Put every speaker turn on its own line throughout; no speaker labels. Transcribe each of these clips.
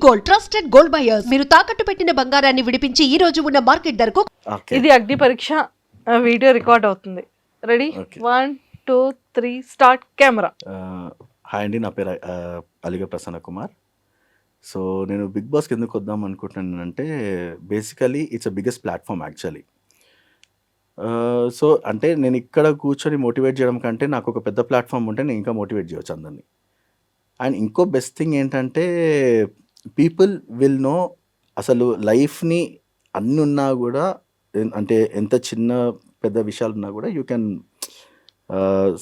Gold, trusted gold buyers. మీరు తాకట్టు పెట్టిన బంగారాన్ని విడిపించి ఈ రోజు ఉన్న మార్కెట్ ధరకు.
ఇది అగ్ని పరీక్ష వీడియో రికార్డ్ అవుతుంది. రెడీ? 1 2 3 start camera.
హాయ్ అండి, నా పేరు అలిగ ప్రసన్న కుమార్. సో నేను బిగ్ బాస్కి ఎందుకు వద్దాం అనుకుంటున్నానంటే, basically it's a biggest platform actually. So అంటే నేను ఇక్కడ కూర్చొని మోటివేట్ చేయడం కంటే నాకు ఒక పెద్ద ప్లాట్ఫామ్ ఉంటే నేను ఇంకా మోటివేట్ చేయవచ్చు అందరినీ. అండ్ ఇంకో బెస్ట్ థింగ్ ఏంటంటే, పీపుల్ విల్ నో అసలు లైఫ్ని అన్ని ఉన్నా కూడా, అంటే ఎంత చిన్న పెద్ద విషయాలు ఉన్నా కూడా యూ కెన్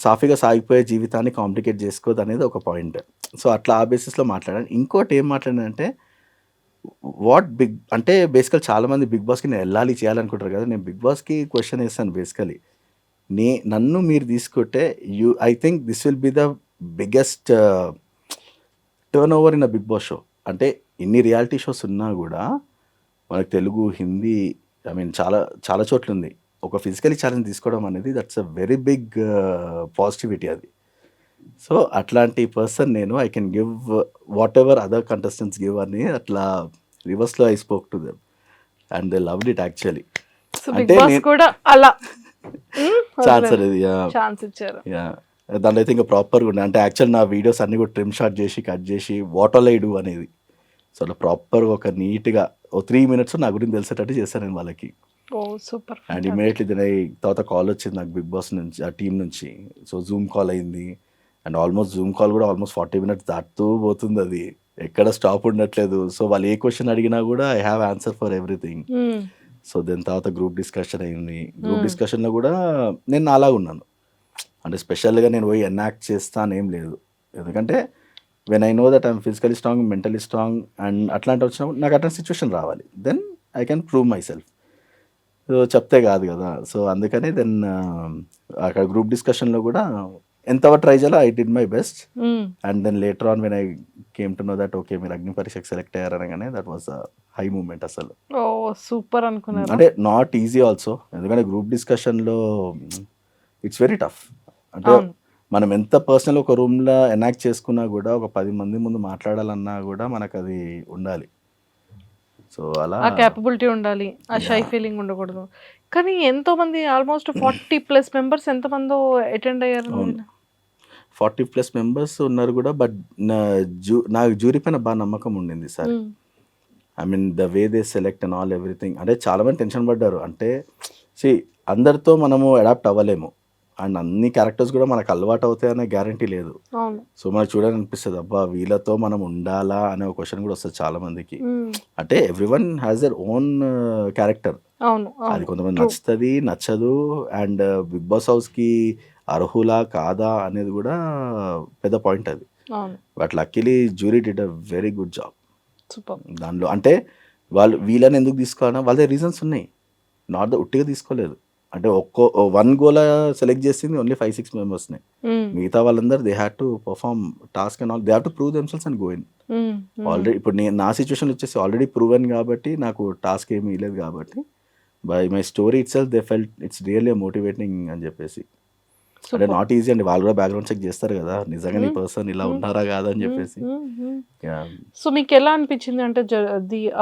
సాఫీగా సాగిపోయే జీవితాన్ని కాంప్లికేట్ చేసుకోవద్దు అనేది ఒక పాయింట్. సో అట్లా ఆ బేసిస్లో మాట్లాడాను. ఇంకోటి ఏం మాట్లాడానంటే, వాట్ బిగ్ అంటే బేసికల్ చాలామంది బిగ్ బాస్కి నేను వెళ్ళాలి చేయాలనుకుంటారు కదా. నేను బిగ్ బాస్కి క్వశ్చన్ వేస్తాను బేసికలీ. నన్ను మీరు తీసుకుంటే I think this will be the biggest turn over in a Bigg Boss show. అంటే ఇన్ని రియాలిటీ షోస్ ఉన్నా కూడా మనకు తెలుగు, హిందీ, ఐ మీన్ చాలా చాలా చోట్ల ఉంది. ఒక ఫిజికలీ ఛాలెంజ్ తీసుకోవడం అనేది that's a very big positivity అది. సో అట్లాంటి పర్సన్ నేను. I can give whatever other contestants give అని అట్లా రివర్స్లో I spoke to them and they loved it actually. అంటే
కూడా అలా
ఛాన్స్ అనేది
ఛాన్స్ ఇచ్చారు.
దాంట్లో అయితే ఇంకా ప్రాపర్గా ఉండే, అంటే యాక్చువల్ నా వీడియోస్ అన్ని కూడా ట్రిమ్ షాట్ చేసి కట్ చేసి వాట్ ఆల్ ఐ డూ అనేది. సో అలా ప్రాపర్గా ఒక నీట్గా 3 minutes నా గురించి తెలిసేటట్టు చేశాను నేను వాళ్ళకి.
ఓ సూపర్.
అండ్ ఇమీడియట్లీ తర్వాత కాల్ వచ్చింది నాకు బిగ్ బాస్ నుంచి, ఆ టీం నుంచి. సో జూమ్ కాల్ అయింది. అండ్ ఆల్మోస్ట్ జూమ్ కాల్ కూడా ఆల్మోస్ట్ 40 minutes దాటుతూ పోతుంది, అది ఎక్కడ స్టాప్ ఉండట్లేదు. సో వాళ్ళు ఏ క్వశ్చన్ అడిగినా కూడా I have answer for everything. So దాని తర్వాత గ్రూప్ డిస్కషన్ అయింది. గ్రూప్ డిస్కషన్లో కూడా నేను నాలాగా ఉన్నాను. అంటే స్పెషల్గా నేను పోయి ఎనాక్ట్ చేస్తాను ఏం లేదు. ఎందుకంటే when I know that I'm physically strong, mentally strong and అట్లాంటి వచ్చినప్పుడు నాకు అట్లాంటి సిచ్యువేషన్ రావాలి. Then I can prove myself. So చెప్తే కాదు కదా. సో అందుకని దెన్ అక్కడ గ్రూప్ డిస్కషన్లో కూడా ఎంతవరకు ట్రై చేయాలో I did my best. And then later on when I came to know that okay మీరు అగ్ని పరీక్షకు సెలెక్ట్ అయ్యారనగానే that was a high moment అసలు.
ఓ సూపర్ అనుకున్నాను.
అంటే నాట్ ఈజీ ఆల్సో, ఎందుకంటే గ్రూప్ డిస్కషన్లో ఇట్స్ వెరీ టఫ్. అంటే మనం ఎంత పర్సనల్ ఒక రూమ్లో ఎనాక్ట్ చేసుకున్నా కూడా ఒక 10 మంది ముందు మాట్లాడాలన్నా కూడా మనకు అది ఉండాలి. సో అలా
ఆ క్యాపబిలిటీ ఉండాలి, ఆ షై ఫీలింగ్ ఉండకూడదు. కానీ ఎంతో మంది ఆల్మోస్ట్ 40+ మెంబర్స్ ఎంతమందో అటెండ్ అయ్యారు.
40+ మెంబర్స్ ఉన్నారు కూడా. బట్ నాకు జ్యూరీ పైన బాగా నమ్మకం ఉండింది sir. I mean the way they select and all everything. అంటే చాలామంది టెన్షన్ పడ్డారు. అంటే అందరితో మనము అడాప్ట్ అవ్వలేము. అండ్ అన్ని క్యారెక్టర్స్ కూడా మనకు అలవాటు అవుతాయి అనే గ్యారంటీ లేదు. సో మనకు చూడాలనిపిస్తుంది, అబ్బా వీళ్ళతో మనం ఉండాలా అనే ఒక క్వశ్చన్ కూడా వస్తుంది చాలా మందికి. అంటే everyone has their own character. అది కొంతమంది నచ్చుతుంది, నచ్చదు. అండ్ బిగ్ బాస్ హౌస్కి అర్హులా కాదా అనేది కూడా పెద్ద పాయింట్ అది. But luckily jury did a very good job దానిలో. అంటే వీళ్ళని ఎందుకు తీసుకోవాలన్నా వాళ్ళ రీజన్స్ ఉన్నాయి, నాట్ ద ఉట్టిగా తీసుకోలేదు. అంటే 1 గోలా సెలెక్ట్ చేసింది ఓన్లీ 5-6 మెంబర్స్ని. మిగతా వాళ్ళందరూ they had to perform task and all, they have to prove themselves and go in. Already ఇప్పుడు నా సిచ్యువేషన్ వచ్చేసి ఆల్రెడీ ప్రూవెన్ కాబట్టి నాకు టాస్క్ ఏమీ ఇవ్వలేదు కాబట్టి by my story it self they felt it's really motivating అని చెప్పేసి. అంటే నాట్ ఈజీ అండి, వాళ్ళు కూడా బ్యాక్గ్రౌండ్ చెక్ చేస్తారు కదా, నిజంగా నీ పర్సన్ ఇలా ఉన్నారా కాదా అని చెప్పేసి.
సో మీకు ఎలా అనిపించింది అంటే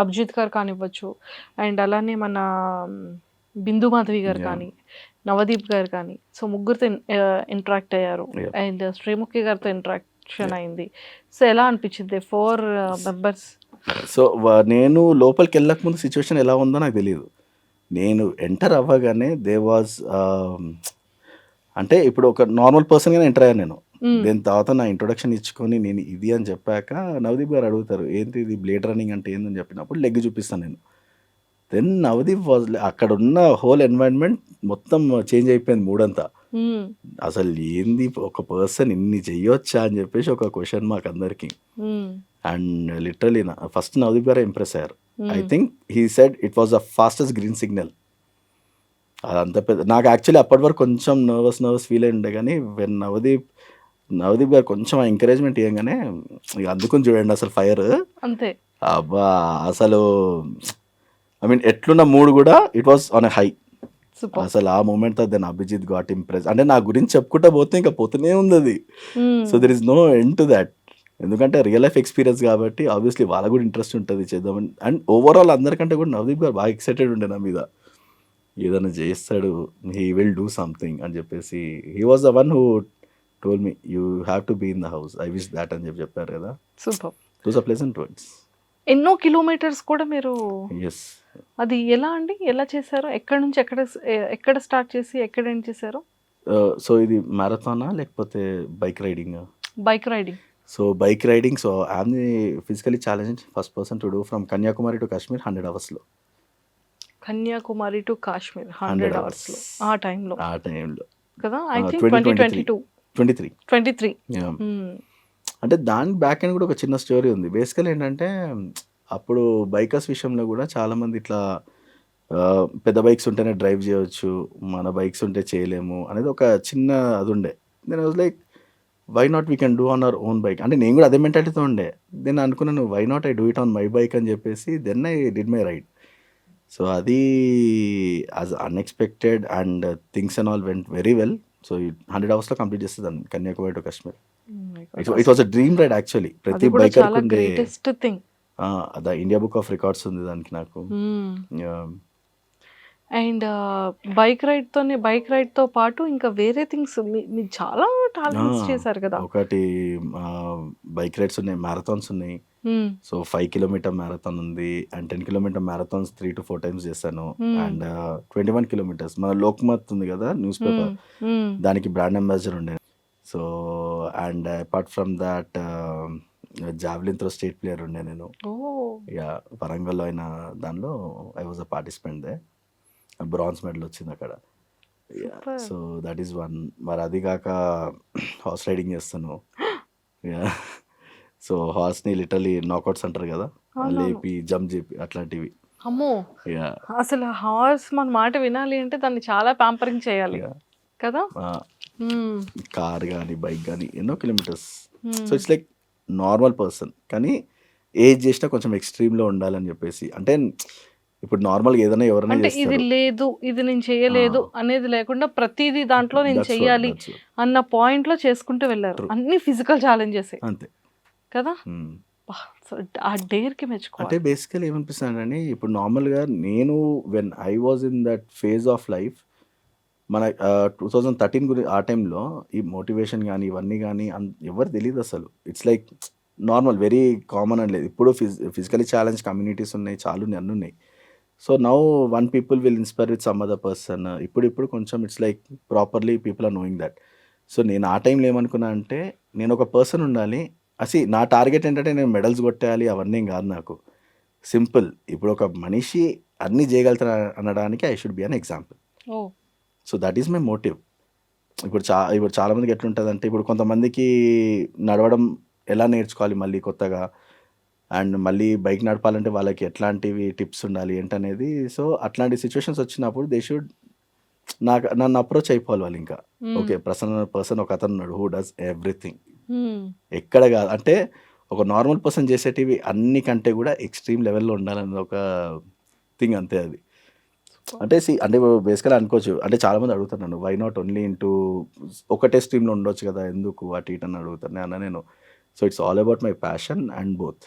అభిజిత్ గారు కానివ్వచ్చు, అండ్ అలానే మన బిందు మాధవి గారు కానీ, నవదీప్ గారు కానీ, సో ముగ్గురితో ఇంటరాక్ట్ అయ్యారు. అండ్ శ్రీముఖి గారితో ఇంటరాక్షన్ అయింది. సో ఎలా అనిపించింది 4 మెంబర్స్?
సో నేను లోపలికి వెళ్ళక ముందు సిచ్యువేషన్ ఎలా ఉందో నాకు తెలియదు. నేను ఎంటర్ అవ్వగానే దే వాజ్ అంటే ఇప్పుడు ఒక నార్మల్ పర్సన్గానే ఎంటర్ అయ్యాను నేను. దీని తర్వాత నా ఇంట్రొడక్షన్ ఇచ్చుకొని నేను ఇది అని చెప్పాక నవదీప్ గారు అడుగుతారు ఏంటి ఇది బ్లేడ్ రన్నింగ్ అంటే ఏందని చెప్పినప్పుడు లెగ్ చూపిస్తాను నేను. దెన్ నవదీప్ వాజ్ అక్కడ ఉన్న హోల్ ఎన్వైరన్మెంట్ మొత్తం చేంజ్ అయిపోయింది మూడంతా. అసలు ఏంది ఒక పర్సన్ ఇన్ని చెయ్యొచ్చా అని చెప్పేసి ఒక క్వశ్చన్ మాకు అందరికి. అండ్ లిటరలీ ఫస్ట్ నవదీప్ గారే ఇంప్రెస్ అయ్యారు. I think he said it was the fastest green signal. అదంత పెద్ద నాకు యాక్చువల్లీ అప్పటి వరకు కొంచెం నర్వస్ ఫీల్ అయి ఉండే, కానీ వెన్ నవదీప్ గారు కొంచెం ఎంకరేజ్మెంట్ ఇవ్వగానే ఇక అందుకుని చూడండి అసలు ఫైర్
అంతే.
అబ్బా అసలు ఐ మీన్ ఎట్లున్న మూడు కూడా it was on a high. అసలు ఆ moment then Abhijeet got impress. అంటే నా గురించి చెప్పుకుంటా పోతే ఇంకా పోతూనే ఉంది అది. So there is no end to that. ఎందుకంటే రియల్ లైఫ్ ఎక్స్పీరియన్స్ కాబట్టి ఆబ్వియస్లీ వాళ్ళకు కూడా ఇంట్రెస్ట్ ఉంటుంది చేద్దామని. అండ్ ఓవరాల్ అందరికంటే కూడా నవదీప్ గారు బాగా ఎక్సైటెడ్ ఉండే నా మీద. ఏదైనా చేస్తాడు, హీ విల్ డూ సంథింగ్ అని చెప్పేసి. He was the one who told me you have to be in the house, I wish that అని చెప్పారు కదా.
Super.
Those are pleasant words.
ఎన్నో కిలోమీటర్స్ కూడా మీరు
ఎస్.
అది ఎలా అండి? ఎలా చేశారు? ఎక్కడి నుంచి ఎక్కడ స్టార్ట్ చేసి ఎక్కడ ఎండ్ చేశారు?
సో ఇది మ్యారథానా లేకపోతే బైక్ రైడింగా?
Bike riding.
So bike riding, so I'm the physically challenge first person to do from Kanyakumari to Kashmir 100 అవర్స్లో.
కన్యాకుమారి టు కాశ్మీర్ 100 అవర్స్లో ఆ టైంలో కదా? I think 2022 23.
అంటే దాని బ్యాక్ ఎండ్ కూడా ఒక చిన్న స్టోరీ ఉంది. బేసికల్ ఏంటంటే అప్పుడు బైకర్స్ విషయంలో కూడా చాలామంది ఇట్లా పెద్ద బైక్స్ ఉంటేనే డ్రైవ్ చేయవచ్చు, మన బైక్స్ ఉంటే చేయలేము అనేది ఒక చిన్న అది ఉండే. నేను was like why not we can do on our own bike. అంటే నేను కూడా అదే మెంటాలిటీతో ఉండే. దెన్ అనుకున్నాను why not I do it on my bike అని చెప్పేసి then I did my ride. So అది as unexpected and things and all went very well. So 100 అవర్స్లో కంప్లీట్ చేస్తుంది Kanyakumari to Kashmir. It was a dream ride actually. ప్రతి biker ఉండే
greatest thing.
The India book of records ఉంది దానికి నాకు.
And bike రైడ్తో పాటు ఇంకా వేరే థింగ్స్ మీరు చాలా టాలెంట్స్ చేశారు కదా.
ఒకటి బైక్ రైడ్స్ ఉన్నాయి, మ్యారథాన్స్ ఉన్నాయి. సో 5 కిలోమీటర్ మ్యారథాన్ ఉంది and 10 kilometre marathons 3 to 4 times చేశాను. అండ్ 21 కిలోమీటర్స్ మన లోక్మత్ ఉంది కదా న్యూస్ పేపర్, దానికి బ్రాండ్ అంబాసిడర్ ఉండే. So and apart from that javelin throw state player ఉండే నేను. యా, వరంగల్లో అయిన దానిలో I was a participant there. Bronze medal వచ్చింది అక్కడ. So that is one. మరి అది కాక హార్స్ రైడింగ్ చేస్తాను. యా, సో హార్స్ని లిటరలీ నాకౌట్స్ అంటారు కదా, లేపి జంప్ చేపి అట్లాంటివి.
అమ్మో,
యా,
అసలు హార్స్ మన మాట వినాలి అంటే దాన్ని చాలా ప్యాంపరింగ్ చేయాలి కదా.
కార్ కానీ బైక్ కానీ ఎన్నో kilometres. So it's like normal person, కానీ ఏజ్ చేసినా కొంచెం ఎక్స్ట్రీమ్లో ఉండాలని చెప్పేసి. అంటే ఇప్పుడు నార్మల్గా ఏదైనా ఎవరైనా
అంటే ఇది లేదు, ఇది నేను చేయలేదు అనేది లేకుండా ప్రతిదీ దాంట్లో నేను చెయ్యాలి అన్న పాయింట్ లో చేసుకుంటూ వెళ్ళారు. అన్ని ఫిజికల్ ఛాలెంజెస్
అంతే
కదా. ఆ డేర్ కి మెచ్చుకో.
అంటే బేసికల్ ఏమనిపిస్తుందండి, ఇప్పుడు నార్మల్గా నేను when I was in that phase of life, మన 2013 గురించి ఆ టైంలో ఈ మోటివేషన్ కానీ ఇవన్నీ కానీ ఎవరు తెలియదు అసలు. It's like normal very common అని లేదు. ఇప్పుడు ఫిజికలీ ఛాలెంజ్ కమ్యూనిటీస్ ఉన్నాయి, చాలా ఉన్నాయి, అన్నీ ఉన్నాయి. So now one people will inspire with some other person. ఇప్పుడు కొంచెం it's like properly people are knowing that. So నేను ఆ టైంలో ఏమనుకున్నా అంటే నేను ఒక పర్సన్ ఉండాలి. నా టార్గెట్ ఏంటంటే నేను మెడల్స్ కొట్టేయాలి అవన్నీ కాదు నాకు. సింపుల్, ఇప్పుడు ఒక మనిషి అన్నీ చేయగలుగుతారు అనడానికి I should be an example. So that is my motive. ఇప్పుడు చాలామందికి ఎట్లుంటుంది అంటే, ఇప్పుడు కొంతమందికి నడవడం ఎలా నేర్చుకోవాలి మళ్ళీ కొత్తగా, అండ్ మళ్ళీ బైక్ నడపాలంటే వాళ్ళకి ఎట్లాంటివి టిప్స్ ఉండాలి ఏంటనేది. సో అట్లాంటి సిచ్యువేషన్స్ వచ్చినప్పుడు దే షుడ్ నన్ను అప్రోచ్ అయిపోవాలి వాళ్ళు. ఇంకా ఓకే, పర్సన్ ఒక అతను ఉన్నాడు హూ డస్ ఎవ్రీథింగ్. ఎక్కడ కాదు అంటే ఒక నార్మల్ పర్సన్ చేసేటివి అన్ని కంటే కూడా ఎక్స్ట్రీమ్ లెవెల్లో ఉండాలన్నది ఒక థింగ్, అంతే అది. అంటే అంటే బేసికల్గా అనుకోవచ్చు. అంటే చాలామంది అడుగుతారు నన్ను వై నాట్ ఓన్లీ ఇంటూ ఒకటే స్ట్రీమ్లో ఉండొచ్చు కదా, ఎందుకు అటు ఇటు అని అడుగుతాను నేను. So it's all about my passion and both.